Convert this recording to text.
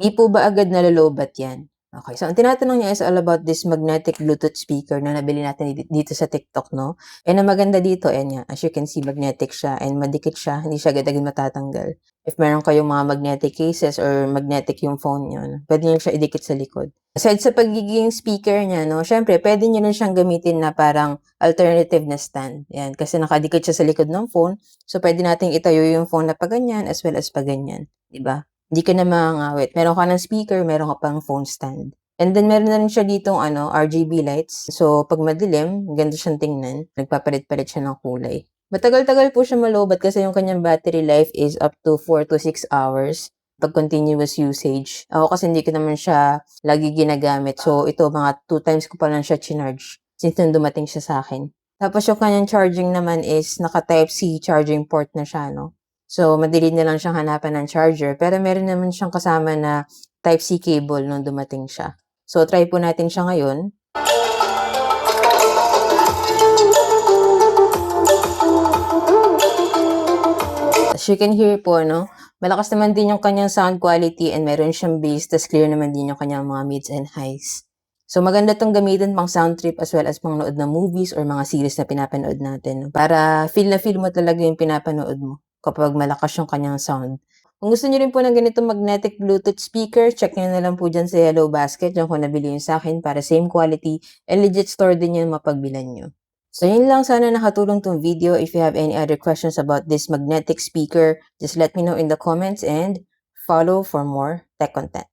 Di po ba agad nalolobat yan? Okay, so ang tinatanong niya is all about this magnetic Bluetooth speaker na nabili natin dito sa TikTok, 'no? And ang maganda dito, ayan nga, as you can see, magnetic siya and madikit siya, hindi siya agad-agad matatanggal. If meron kayong mga magnetic cases or magnetic yung phone niyo, 'no, puwede niyo siya idikit sa likod. Aside sa pagiging speaker niya, 'no, siyempre puwede niyo rin siyang gamitin na parang alternative na stand, 'yan. Kasi nakadikit siya sa likod ng phone, so puwede nating itayo yung phone na pa ganyan as well as pa ganyan, 'di ba? Hindi ka na mangangawit. Meron ka ng speaker, meron ka pang phone stand. And then meron na rin siya ditong RGB lights. So, 'pag madilim, ganda siyang tingnan. Nagpapalit-palit siya ng kulay. Matagal-tagal po siya malowbat kasi yung kanyang battery life is up to 4 to 6 hours 'pag continuous usage. Ako kasi hindi ko naman siya lagi ginagamit. So, ito mga 2 times ko pa lang siya chinarge since nung dumating siya sa'kin. Tapos yung kanyang charging naman is naka Type-C charging port na siya, 'no. So, madali na lang siyang hanapan ng charger, pero meron naman siyang kasama na Type-C cable nung dumating siya. So, try po natin siya ngayon. As you can hear po, 'no, malakas naman din yung kanyang sound quality and meron siyang bass, tas clear naman din yung kanyang mga mids and highs. So, maganda 'tong gamitin pang sound trip as well as pangnood ng movies or mga series na pinapanood natin, 'no, para feel na feel mo talaga yung pinapanood mo kapag malakas yung kanyang sound. Kung gusto niyo rin po ng ganitong magnetic Bluetooth speaker, check niyo na lang po diyan sa Yellow Basket, diyan ko nabili yung sa'kin para same quality and legit store din yung mapagbilhan niyo. So yun lang, sana nakatulong 'tong video. If you have any other questions about this magnetic speaker, just let me know in the comments and follow for more tech content.